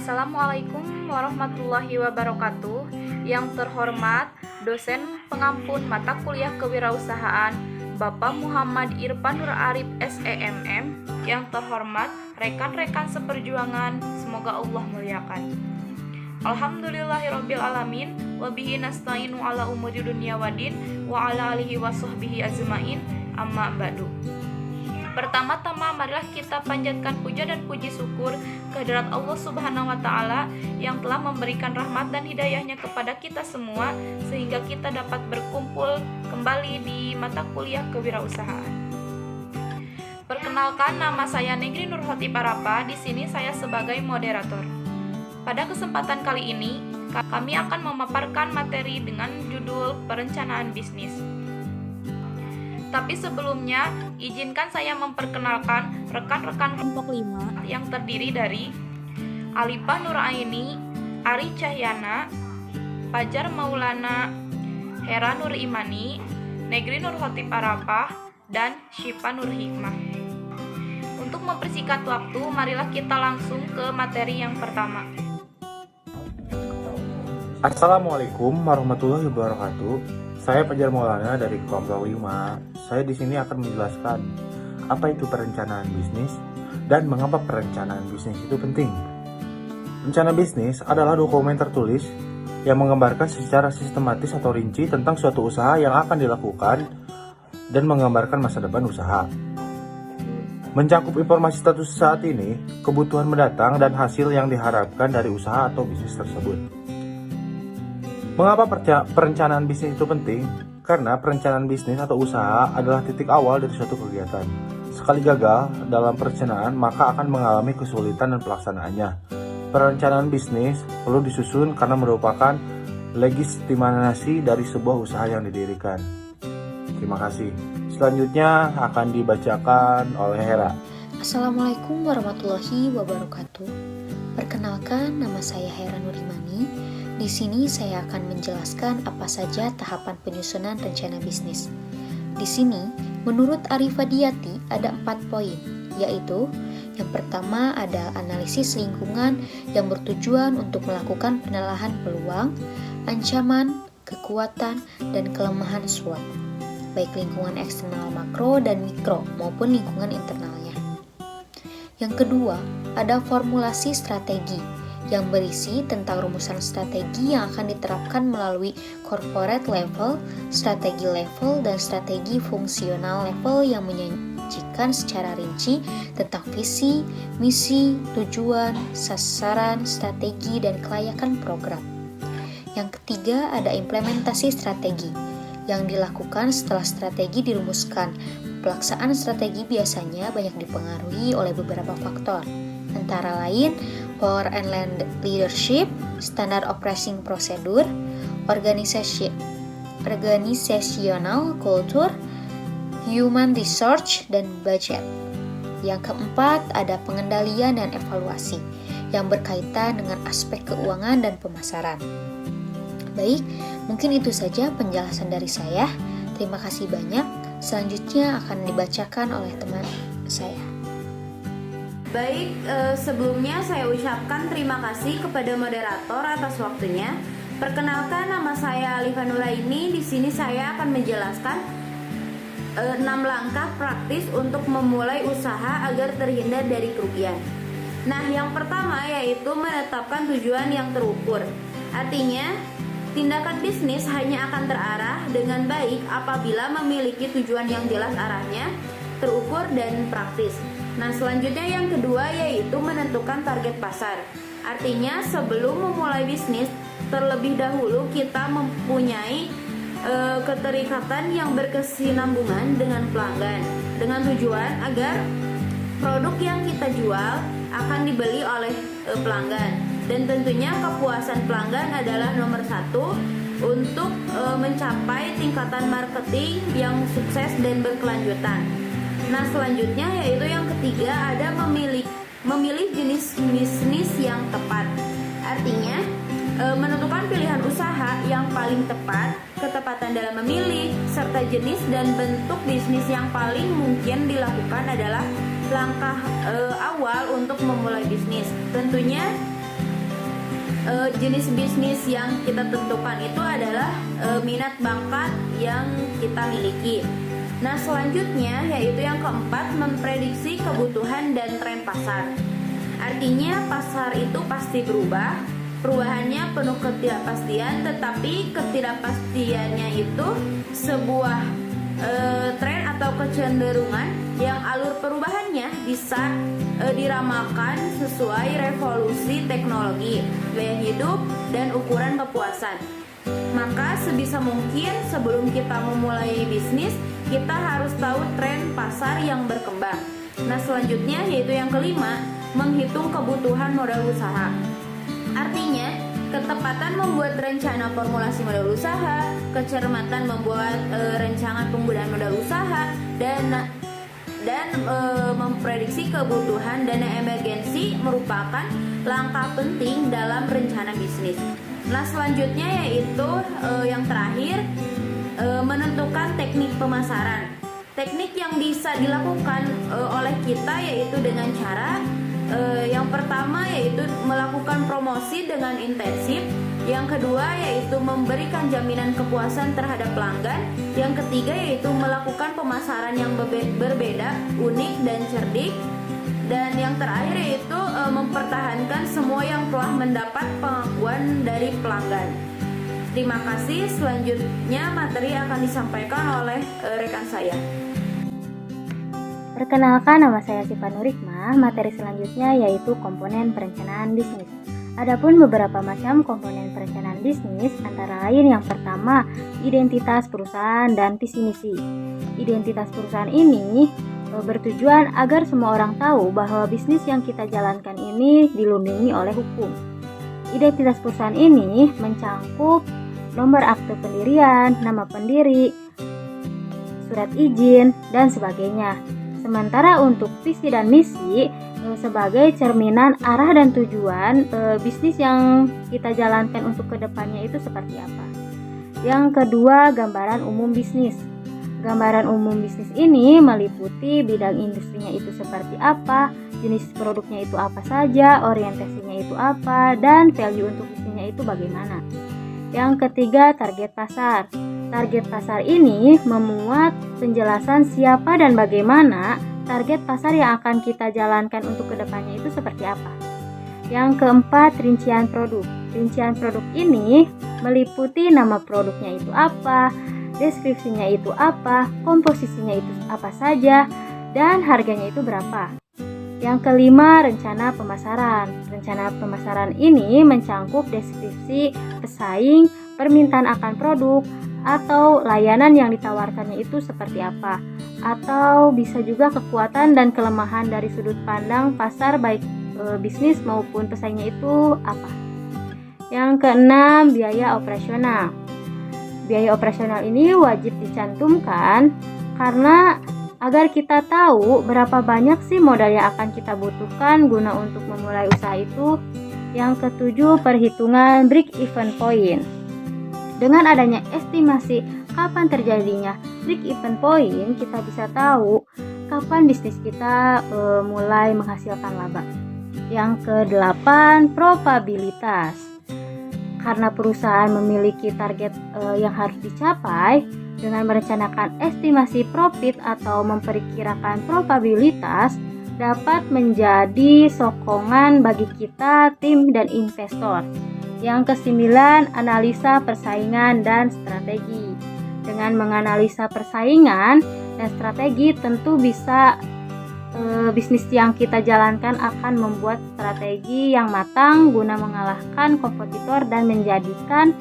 Assalamualaikum warahmatullahi wabarakatuh. Yang terhormat dosen pengampun mata kuliah kewirausahaan Bapak Muhammad Irfan Nur Arif SEMM. Yang terhormat rekan-rekan seperjuangan, semoga Allah muliakan. Alhamdulillahirabbil alamin wa bihi nasta'inu ala umuri dunya waddin wa ala alihi wa sahbihi ajmain, amma ba'du. Pertama-tama marilah kita panjatkan puja dan puji syukur kehadirat Allah Subhanahu wa Ta'ala yang telah memberikan rahmat dan hidayahnya kepada kita semua sehingga kita dapat berkumpul kembali di mata kuliah kewirausahaan. Perkenalkan, nama saya Negri Nurhoti Parapa. Di sini saya sebagai moderator. Pada kesempatan kali ini kami akan memaparkan materi dengan judul perencanaan bisnis. Tapi sebelumnya, izinkan saya memperkenalkan rekan-rekan kelompok 5 yang terdiri dari Alifah Nuraini, Ari Cahyana, Fajar Maulana, Hera Nur Imani, Negri Nurhoti Parapah, dan Syifa Nur Hikmah. Untuk mempersingkat waktu, marilah kita langsung ke materi yang pertama. Assalamualaikum warahmatullahi wabarakatuh. Saya Fajar Maulana dari kelompok 5. Saya di sini akan menjelaskan apa itu perencanaan bisnis dan mengapa perencanaan bisnis itu penting. Rencana bisnis adalah dokumen tertulis yang menggambarkan secara sistematis atau rinci tentang suatu usaha yang akan dilakukan dan menggambarkan masa depan usaha. Mencakup informasi status saat ini, kebutuhan mendatang, dan hasil yang diharapkan dari usaha atau bisnis tersebut. Mengapa perencanaan bisnis itu penting? Karena perencanaan bisnis atau usaha adalah titik awal dari suatu kegiatan. Sekali gagal dalam perencanaan, maka akan mengalami kesulitan dan pelaksanaannya. Perencanaan bisnis perlu disusun karena merupakan legitimasi dari sebuah usaha yang didirikan. Terima kasih. Selanjutnya akan dibacakan oleh Hera. Assalamualaikum warahmatullahi wabarakatuh. Perkenalkan, nama saya Hera Nur Imani. Di sini saya akan menjelaskan apa saja tahapan penyusunan rencana bisnis. Di sini, menurut Arifah Diyati ada 4 poin, yaitu yang pertama ada analisis lingkungan yang bertujuan untuk melakukan penilaian peluang, ancaman, kekuatan, dan kelemahan SWOT, baik lingkungan eksternal makro dan mikro maupun lingkungan internalnya. Yang kedua, ada formulasi strategi yang berisi tentang rumusan strategi yang akan diterapkan melalui corporate level, strategi level, dan strategi fungsional level yang menyajikan secara rinci tentang visi, misi, tujuan, sasaran, strategi, dan kelayakan program. Yang ketiga, ada implementasi strategi yang dilakukan setelah strategi dirumuskan. Pelaksanaan strategi biasanya banyak dipengaruhi oleh beberapa faktor, antara lain power and leadership, standard operating procedure, organizational culture, human resource, dan budget. Yang keempat, ada pengendalian dan evaluasi yang berkaitan dengan aspek keuangan dan pemasaran. Baik, mungkin itu saja penjelasan dari saya. Terima kasih banyak. Selanjutnya akan dibacakan oleh teman saya. Baik, sebelumnya saya ucapkan terima kasih kepada moderator atas waktunya. Perkenalkan, nama saya Alifah Nuraini. Di sini saya akan menjelaskan 6 langkah praktis untuk memulai usaha agar terhindar dari kerugian. Nah, yang pertama yaitu menetapkan tujuan yang terukur. Artinya, tindakan bisnis hanya akan terarah dengan baik apabila memiliki tujuan yang jelas arahnya, terukur, dan praktis. Nah, selanjutnya yang kedua yaitu menentukan target pasar. Artinya sebelum memulai bisnis, terlebih dahulu kita mempunyai keterikatan yang berkesinambungan dengan pelanggan, dengan tujuan agar produk yang kita jual akan dibeli oleh pelanggan. Dan tentunya kepuasan pelanggan adalah nomor 1 untuk mencapai tingkatan marketing yang sukses dan berkelanjutan. Nah, selanjutnya yaitu yang ketiga ada memilih jenis bisnis yang tepat. Artinya menentukan pilihan usaha yang paling tepat, ketepatan dalam memilih, serta jenis dan bentuk bisnis yang paling mungkin dilakukan adalah langkah awal untuk memulai bisnis. Tentunya jenis bisnis yang kita tentukan itu adalah minat bakat yang kita miliki. Nah, selanjutnya yaitu yang keempat, memprediksi kebutuhan dan tren pasar. Artinya pasar itu pasti berubah. Perubahannya penuh ketidakpastian, tetapi ketidakpastiannya itu sebuah tren atau kecenderungan yang alur perubahannya bisa diramalkan sesuai revolusi teknologi, gaya hidup, dan ukuran kepuasan. Maka sebisa mungkin sebelum kita memulai bisnis, kita harus tahu tren pasar yang berkembang. Nah, selanjutnya yaitu yang kelima, menghitung kebutuhan modal usaha. Artinya, ketepatan membuat rencana formulasi modal usaha, kecermatan membuat rancangan penggunaan modal usaha, dan memprediksi kebutuhan dana emergensi merupakan langkah penting dalam rencana bisnis. Nah, selanjutnya yaitu yang terakhir, menentukan teknik pemasaran. Teknik yang bisa dilakukan oleh kita yaitu dengan cara yang pertama yaitu melakukan promosi dengan intensif. Yang kedua yaitu memberikan jaminan kepuasan terhadap pelanggan. Yang ketiga yaitu melakukan pemasaran yang berbeda, unik dan cerdik. Dan yang terakhir yaitu mempertahankan semua yang telah mendapat pengakuan dari pelanggan. Terima kasih. Selanjutnya materi akan disampaikan oleh rekan saya. Perkenalkan, nama saya Siva Nurikmah. Materi selanjutnya yaitu komponen perencanaan bisnis. Adapun beberapa macam komponen perencanaan bisnis, antara lain yang pertama, identitas perusahaan dan visi misi. Identitas perusahaan ini bertujuan agar semua orang tahu bahwa bisnis yang kita jalankan ini dilindungi oleh hukum. Identitas perusahaan ini mencangkup nomor akte pendirian, nama pendiri, surat izin, dan sebagainya. Sementara untuk visi dan misi sebagai cerminan arah dan tujuan bisnis yang kita jalankan untuk kedepannya itu seperti apa. Yang kedua, gambaran umum bisnis. Gambaran umum bisnis ini meliputi bidang industrinya itu seperti apa, jenis produknya itu apa saja, orientasinya itu apa, dan value untuk bisnisnya itu bagaimana. Yang ketiga, target pasar. Target pasar ini memuat penjelasan siapa dan bagaimana target pasar yang akan kita jalankan untuk kedepannya itu seperti apa. Yang keempat, rincian produk. Rincian produk ini meliputi nama produknya itu apa, deskripsinya itu apa, komposisinya itu apa saja, dan harganya itu berapa. Yang kelima, rencana pemasaran. Rencana pemasaran ini mencangkup deskripsi pesaing, permintaan akan produk, atau layanan yang ditawarkannya itu seperti apa, atau bisa juga kekuatan dan kelemahan dari sudut pandang pasar baik bisnis maupun pesaingnya itu apa. Yang keenam, biaya operasional. Biaya operasional ini wajib dicantumkan karena agar kita tahu berapa banyak sih modal yang akan kita butuhkan guna untuk memulai usaha itu. Yang ketujuh, perhitungan break-even point. Dengan adanya estimasi kapan terjadinya break-even point, kita bisa tahu kapan bisnis kita mulai menghasilkan laba. Yang kedelapan, probabilitas. Karena perusahaan memiliki target yang harus dicapai, dengan merencanakan estimasi profit atau memperkirakan probabilitas dapat menjadi sokongan bagi kita, tim, dan investor. Yang kesembilan, analisa persaingan dan strategi. Dengan menganalisa persaingan dan strategi, tentu bisa bisnis yang kita jalankan akan membuat strategi yang matang guna mengalahkan kompetitor dan menjadikan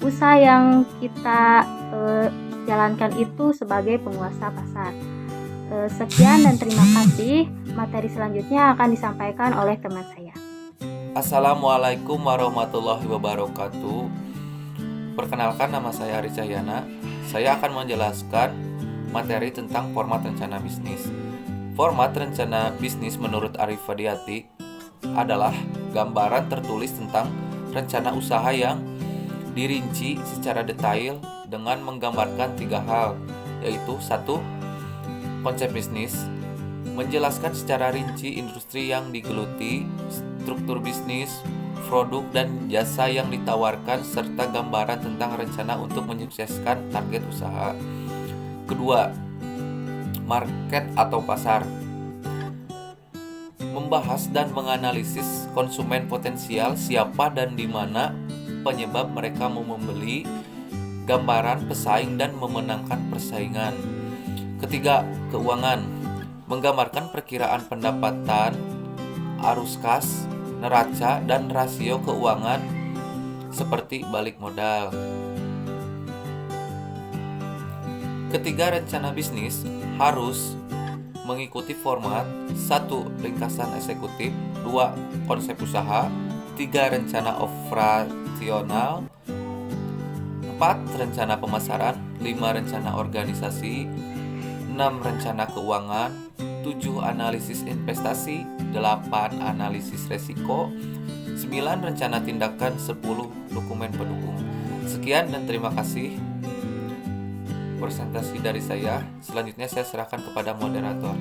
usaha yang kita jalankan itu sebagai penguasa pasar. Sekian dan terima kasih. Materi selanjutnya akan disampaikan oleh teman saya. Assalamualaikum warahmatullahi wabarakatuh. Perkenalkan, nama saya Ari Cahyana. Saya akan menjelaskan materi tentang format rencana bisnis. Format rencana bisnis menurut Arif Fadiati adalah gambaran tertulis tentang rencana usaha yang dirinci secara detail dengan menggambarkan 3 hal, yaitu 1. Konsep bisnis, menjelaskan secara rinci industri yang digeluti, struktur bisnis, produk dan jasa yang ditawarkan, serta gambaran tentang rencana untuk menyukseskan target usaha. Kedua, market atau pasar. Membahas dan menganalisis konsumen potensial, siapa dan di mana penyebab mereka mau membeli, gambaran pesaing dan memenangkan persaingan. Ketiga, keuangan. Menggambarkan perkiraan pendapatan, arus kas, neraca, dan rasio keuangan seperti balik modal. Ketiga, rencana bisnis harus mengikuti format 1. Ringkasan eksekutif, 2. Konsep usaha, 3. Rencana operasional, 4. Rencana pemasaran, 5. Rencana organisasi, 6. Rencana keuangan, 7. Analisis investasi, 8. Analisis resiko, 9. Rencana tindakan, 10. Dokumen pendukung. Sekian dan terima kasih presentasi dari saya. Selanjutnya saya serahkan kepada moderator.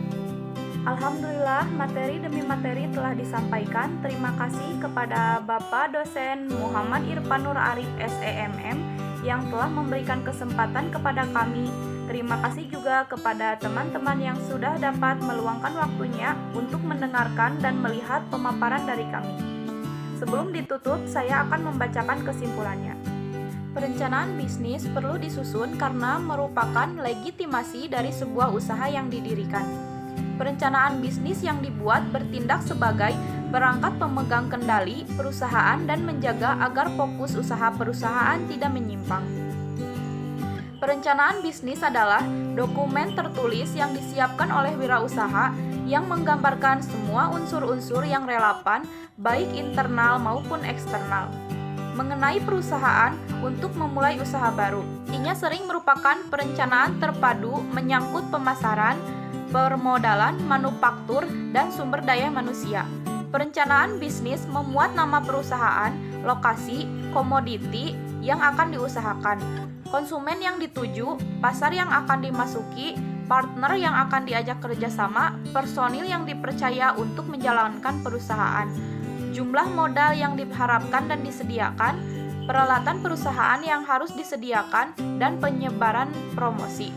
Alhamdulillah, materi demi materi telah disampaikan. Terima kasih kepada Bapak dosen Muhammad Irfanur Arif SEMM yang telah memberikan kesempatan kepada kami. Terima kasih juga kepada teman-teman yang sudah dapat meluangkan waktunya untuk mendengarkan dan melihat pemaparan dari kami. Sebelum ditutup, saya akan membacakan kesimpulannya. Perencanaan bisnis perlu disusun karena merupakan legitimasi dari sebuah usaha yang didirikan. Perencanaan bisnis yang dibuat bertindak sebagai perangkat pemegang kendali perusahaan dan menjaga agar fokus usaha perusahaan tidak menyimpang. Perencanaan bisnis adalah dokumen tertulis yang disiapkan oleh wirausaha yang menggambarkan semua unsur-unsur yang relevan, baik internal maupun eksternal, mengenai perusahaan untuk memulai usaha baru. Ini sering merupakan perencanaan terpadu menyangkut pemasaran, permodalan, manufaktur, dan sumber daya manusia. Perencanaan bisnis memuat nama perusahaan, lokasi, komoditi yang akan diusahakan, konsumen yang dituju, pasar yang akan dimasuki, partner yang akan diajak kerjasama, personil yang dipercaya untuk menjalankan perusahaan, jumlah modal yang diharapkan dan disediakan, peralatan perusahaan yang harus disediakan, dan penyebaran promosi.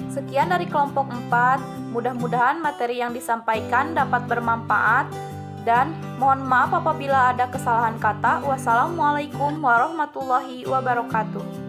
Sekian dari kelompok 4, mudah-mudahan materi yang disampaikan dapat bermanfaat, dan mohon maaf apabila ada kesalahan kata. Wassalamualaikum warahmatullahi wabarakatuh.